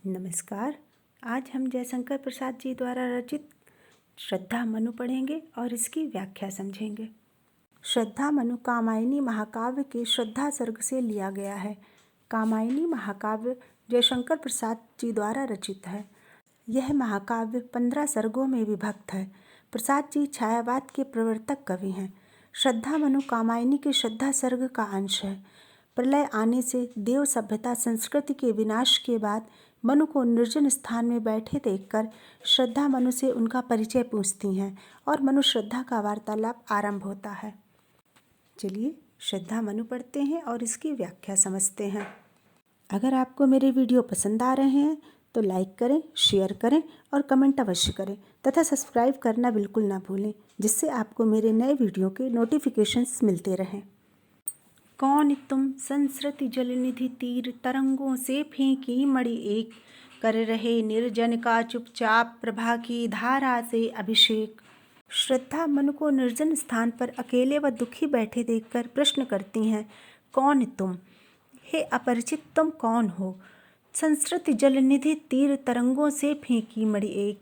नमस्कार। आज हम जयशंकर प्रसाद जी द्वारा रचित श्रद्धा मनु पढ़ेंगे और इसकी व्याख्या समझेंगे। श्रद्धा मनु कामायनी महाकाव्य के श्रद्धा सर्ग से लिया गया है। कामायनी महाकाव्य जयशंकर प्रसाद जी द्वारा रचित है। यह महाकाव्य 15 सर्गों में विभक्त है। प्रसाद जी छायावाद के प्रवर्तक कवि हैं। श्रद्धा मनु कामायनी के श्रद्धा सर्ग का अंश है। प्रलय आने से देव सभ्यता संस्कृति के विनाश के बाद मनु को निर्जन स्थान में बैठे देखकर श्रद्धा मनु से उनका परिचय पूछती हैं और मनु श्रद्धा का वार्तालाप आरंभ होता है। चलिए श्रद्धा मनु पढ़ते हैं और इसकी व्याख्या समझते हैं। अगर आपको मेरे वीडियो पसंद आ रहे हैं तो लाइक करें, शेयर करें और कमेंट अवश्य करें तथा सब्सक्राइब करना बिल्कुल ना भूलें, जिससे आपको मेरे नए वीडियो के नोटिफिकेशंस मिलते रहें। कौन तुम संस्कृति जलनिधि तीर तरंगों से फेंकी मणि एक, कर रहे निर्जन का चुपचाप प्रभा की धारा से अभिषेक। श्रद्धा मनु को निर्जन स्थान पर अकेले व दुखी बैठे देखकर प्रश्न करती हैं, कौन तुम? हे अपरिचित, तुम कौन हो? संस्कृति जलनिधि तीर तरंगों से फेंकी मणि एक,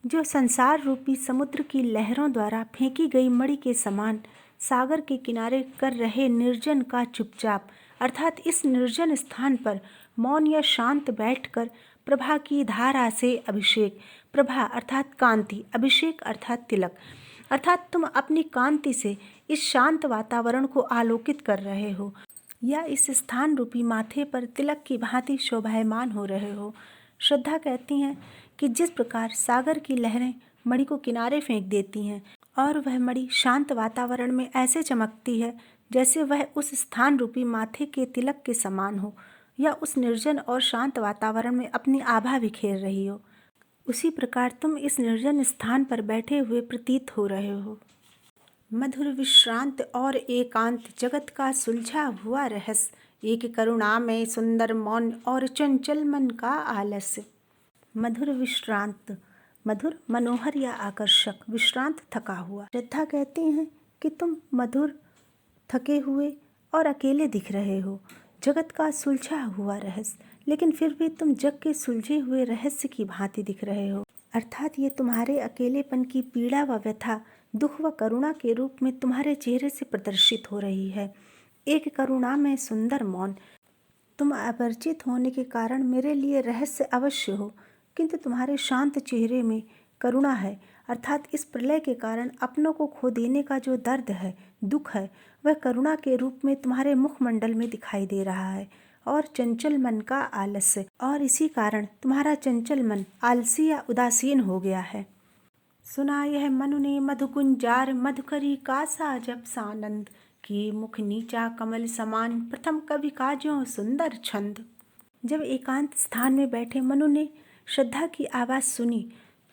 जो संसार रूपी समुद्र की लहरों द्वारा फेंकी गई मणि के समान सागर के किनारे कर रहे निर्जन का चुपचाप, अर्थात इस निर्जन स्थान पर मौन या शांत बैठकर प्रभा की धारा से अभिषेक। प्रभा अर्थात कांति, अभिषेक अर्थात तिलक, अर्थात तुम अपनी कांति से इस शांत वातावरण को आलोकित कर रहे हो या इस स्थान रूपी माथे पर तिलक की भांति शोभायमान हो रहे हो। श्रद्धा कहती हैं कि जिस प्रकार सागर की लहरें मणि को किनारे फेंक देती हैं और वह मणि शांत वातावरण में ऐसे चमकती है जैसे वह उस स्थान रूपी माथे के तिलक के समान हो या उस निर्जन और शांत वातावरण में अपनी आभा बिखेर रही हो, उसी प्रकार तुम इस निर्जन स्थान पर बैठे हुए प्रतीत हो रहे हो। मधुर विश्रांत और एकांत जगत का सुलझा हुआ रहस्य, एक करुणा में सुंदर मौन और चंचल मन का आलस्य। मधुर विश्रांत, मधुर मनोहर या आकर्षक, विश्रांत थका हुआ। श्रद्धा कहती हैं कि तुम मधुर, थके हुए और अकेले दिख रहे हो। जगत का सुलझा हुआ रहस्य, लेकिन फिर भी तुम जग के सुलझे हुए रहस्य की भांति दिख रहे हो, अर्थात ये तुम्हारे अकेलेपन की पीड़ा व व्यथा दुख व करुणा के रूप में तुम्हारे चेहरे से प्रदर्शित हो रही है। एक करुणा में सुंदर मौन, तुम अपरिचित होने के कारण मेरे लिए रहस्य अवश्य हो, किंतु तुम्हारे शांत चेहरे में करुणा है, अर्थात इस प्रलय के कारण अपनों को खो देने का जो दर्द है, दुख है, वह करुणा के रूप में तुम्हारे मुखमंडल में दिखाई दे रहा है। और चंचल मन का आलस्य, और इसी कारण तुम्हारा चंचल मन आलसी या उदासीन हो गया है। सुना यह मनु ने मधुकुंजार, मधुकरी का सा जब सानंद, कि मुख नीचा कमल समान, प्रथम कवि का ज्यों सुंदर छंद। जब एकांत स्थान में बैठे मनु ने श्रद्धा की आवाज़ सुनी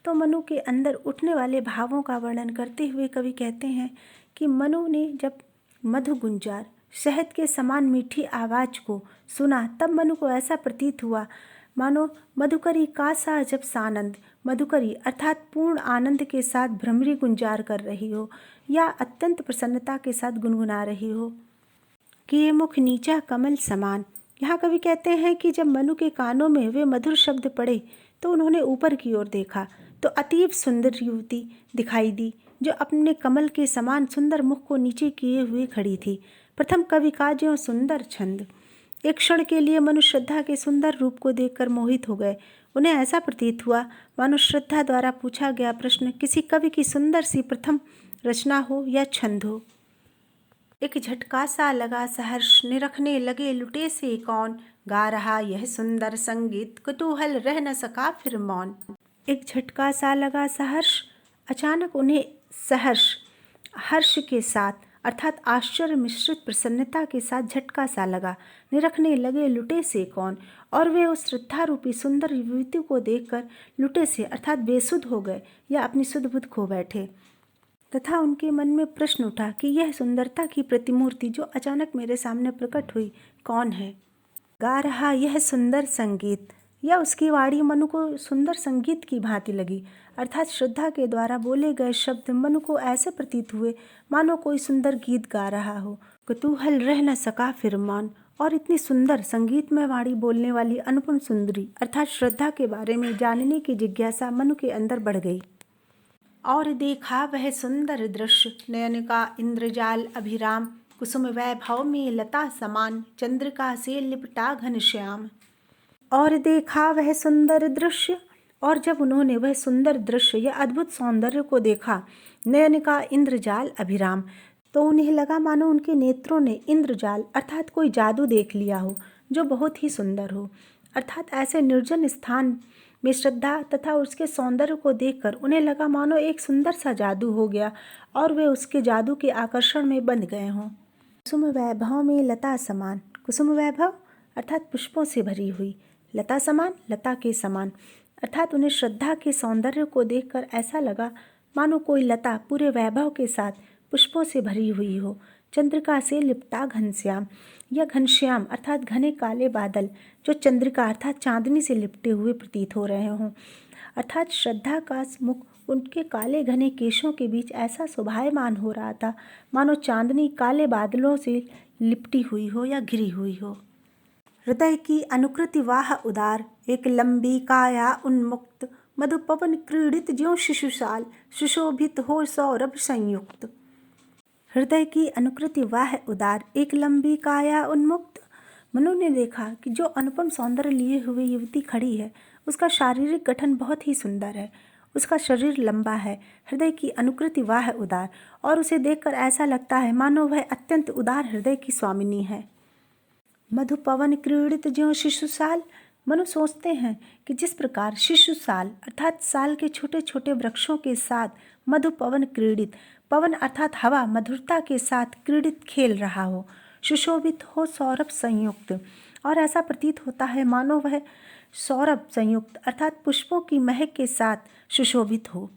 तो मनु के अंदर उठने वाले भावों का वर्णन करते हुए कवि कहते हैं कि मनु ने जब मधु गुंजार, शहद के समान मीठी आवाज़ को सुना, तब मनु को ऐसा प्रतीत हुआ मानो मधुकरी का सा जब सानंद, मधुकरी अर्थात पूर्ण आनंद के साथ भ्रमरी गुंजार कर रही हो या अत्यंत प्रसन्नता के साथ गुनगुना रही हो। कि ये मुख नीचा कमल समान, यहाँ कवि कहते हैं कि जब मनु के कानों में वे मधुर शब्द पड़े तो उन्होंने ऊपर की ओर देखा तो अतीव सुंदर युवती दिखाई दी, जो अपने कमल के समान सुंदर मुख को नीचे किए हुए खड़ी थी। प्रथम कवि का ज्यों सुंदर छंद, एक क्षण के लिए मनु श्रद्धा के सुंदर रूप को देखकर मोहित हो गए। उन्हें ऐसा प्रतीत हुआ मानो श्रद्धा द्वारा पूछा गया प्रश्न किसी कवि की सुंदर सी प्रथम रचना हो या छंद हो। एक झटका सा लगा सहर्ष, निरखने लगे लुटे से कौन, गा रहा यह सुंदर संगीत, कुतूहल रह न सका फिर मौन। एक झटका सा लगा सहर्ष, अचानक उन्हें सहर्ष, हर्ष के साथ अर्थात आश्चर्य मिश्रित प्रसन्नता के साथ झटका सा लगा। निरखने लगे लुटे से कौन, और वे उस श्रद्धा रूपी सुंदर युवती को देखकर लुटे से अर्थात बेसुध हो गए या अपनी सुध बुध खो बैठे, तथा उनके मन में प्रश्न उठा कि यह सुंदरता की प्रतिमूर्ति जो अचानक मेरे सामने प्रकट हुई कौन है। गा रहा यह सुंदर संगीत, या उसकी वाणी मनु को सुंदर संगीत की भांति लगी, अर्थात श्रद्धा के द्वारा बोले गए शब्द मनु को ऐसे प्रतीत हुए मानो कोई सुंदर गीत गा रहा हो। कुतूहल रह न सका फिर मौन, और इतनी सुंदर संगीतमय वाणी बोलने वाली अनुपम सुंदरी अर्थात श्रद्धा के बारे में जानने की जिज्ञासा मनु के अंदर बढ़ गई। और देखा वह सुंदर दृश्य, नयन का इंद्रजाल अभिराम, कुसुम वैभव में लता समान, चंद्रिका से लिपटा घनश्याम। और देखा वह सुंदर दृश्य, और जब उन्होंने वह सुंदर दृश्य या अद्भुत सौंदर्य को देखा, नयन का इंद्रजाल अभिराम, तो उन्हें लगा मानो उनके नेत्रों ने इंद्रजाल अर्थात कोई जादू देख लिया हो जो बहुत ही सुंदर हो। अर्थात ऐसे निर्जन स्थान में श्रद्धा तथा उसके सौंदर्य को देखकर उन्हें लगा मानो एक सुंदर सा जादू हो गया और वे उसके जादू के आकर्षण में बंध गए हों। कुसुम वैभव में लता समान, कुसुम वैभव अर्थात पुष्पों से भरी हुई, लता समान लता के समान, अर्थात उन्हें श्रद्धा के सौंदर्य को देखकर ऐसा लगा मानो कोई लता पूरे वैभव के साथ पुष्पों से भरी हुई हो। चंद्रिका से लिपटा घनश्याम, या घनश्याम अर्थात घने काले बादल जो चंद्रिका अर्थात चांदनी से लिपटे हुए प्रतीत हो रहे हों। अर्थात श्रद्धा का मुख उनके काले घने केशों के बीच ऐसा शोभायमान हो रहा था मानो चांदनी काले बादलों से लिपटी हुई हो या घिरी हुई हो। हृदय की अनुकृति वाह उदार, एक लंबी काया उन्मुक्त, मधु पवन क्रीडित ज्यों शिशुशाल, सुशोभित हो सौरभ संयुक्त। हृदय की अनुकृति वाह उदार, एक लंबी काया उन्मुक्त। मनु ने देखा कि जो अनुपम सौंदर्य लिए हुए युवती खड़ी है उसका शारीरिक गठन बहुत ही सुंदर है, उसका शरीर लंबा है, हृदय की अनुकृति वाह उदार, और उसे देखकर ऐसा लगता है मानो वह अत्यंत उदार हृदय की स्वामिनी है। मधु पवन क्रीडित ज्यों शिशुसाल, मनु सोचते हैं कि जिस प्रकार शिशुसाल अर्थात साल के छोटे छोटे वृक्षों के साथ मधु पवन क्रीडित, पवन अर्थात हवा मधुरता के साथ क्रीडित खेल रहा हो, सुशोभित हो सौरभ संयुक्त, और ऐसा प्रतीत होता है मानो वह सौरभ संयुक्त अर्थात पुष्पों की महक के साथ सुशोभित हो।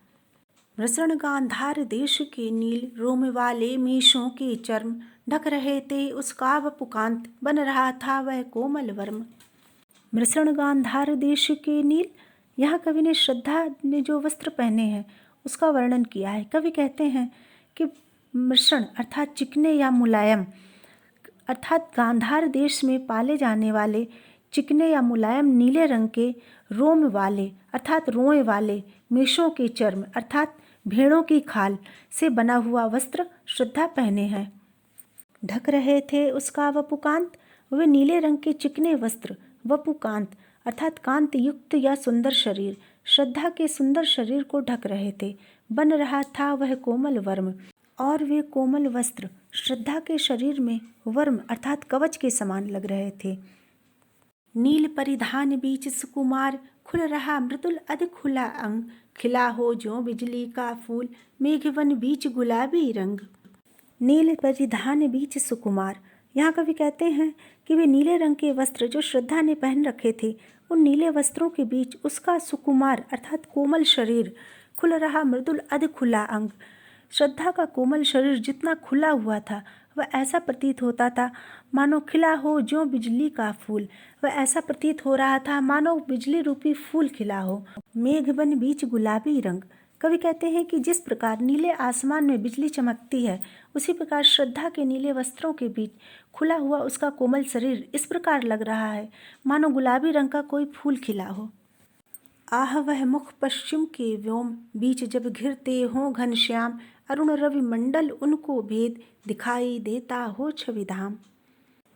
वृषण गांधार देश के नील, रोम वाले मेषों के चर्म, ढक रहे थे उसका वपुकांत, बन रहा था वह कोमल वर्म। वृषण गांधार देश के नील, यहाँ कवि ने श्रद्धा ने जो वस्त्र पहने हैं उसका वर्णन किया है। कवि कहते हैं कि मृषण अर्थात चिकने या मुलायम, अर्थात गांधार देश में पाले जाने वाले चिकने या मुलायम नीले रंग के रोम वाले अर्थात रोए वाले, मेषों के चर्म अर्थात भेड़ों की खाल से बना हुआ वस्त्र श्रद्धा पहने हैं। ढक रहे थे उसका वपुकांत, वे नीले रंग के चिकने वस्त्र वपुकांत अर्थात कांत युक्त या सुंदर शरीर श्रद्धा के सुंदर शरीर को ढक रहे थे। बन रहा था वह कोमल वर्म, और वे कोमल वस्त्र श्रद्धा के शरीर में वर्म अर्थात कवच के समान लग रहे थे। नील परिधान बीच सुकुमार, खुल रहा मृदुल अध खुला अंग, खिला हो ज्यों बिजली का फूल, मेघवन बीच गुलाबी रंग। नील परिधान बीच सुकुमार, यहाँ कवि कहते हैं कि वे नीले रंग के वस्त्र जो श्रद्धा ने पहन रखे थे, उन नीले वस्त्रों के बीच उसका सुकुमार अर्थात कोमल शरीर, खुल रहा मृदुल अध खुला अंग, श्रद्धा का कोमल शरीर जितना खुला हुआ था वह ऐसा प्रतीत होता था मानो खिला हो ज्यों बिजली का फूल, वह ऐसा प्रतीत हो रहा था मानो बिजली रूपी फूल खिला हो। मेघबन बीच गुलाबी रंग, कवि कहते हैं कि जिस प्रकार नीले आसमान में बिजली चमकती है उसी प्रकार श्रद्धा के नीले वस्त्रों के बीच खुला हुआ उसका कोमल शरीर इस प्रकार लग रहा है मानो गुलाबी रंग का कोई फूल खिला हो। आह वह मुख पश्चिम के व्योम, बीच जब घिरते हों घनश्याम, अरुण रवि मंडल उनको भेद, दिखाई देता हो छविधाम।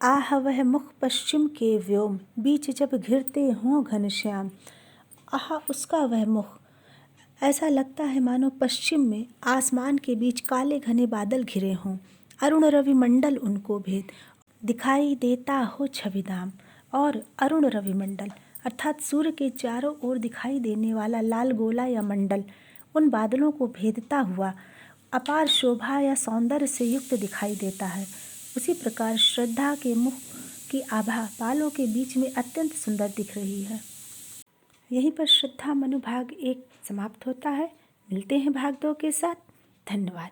आह वह मुख पश्चिम के व्योम, बीच जब घिरते हों घनश्याम, आह उसका वह मुख ऐसा लगता है मानो पश्चिम में आसमान के बीच काले घने बादल घिरे हों, अरुण रवि मंडल उनको भेद, दिखाई देता हो छविधाम। और अरुण रवि मंडल अर्थात सूर्य के चारों ओर दिखाई देने वाला लाल गोला या मंडल उन बादलों को भेदता हुआ अपार शोभा या सौंदर्य से युक्त दिखाई देता है। उसी प्रकार श्रद्धा के मुख की आभा बालों के बीच में अत्यंत सुंदर दिख रही है। यहीं पर श्रद्धा मनु भाग 1 समाप्त होता है। मिलते हैं भाग 2 के साथ। धन्यवाद।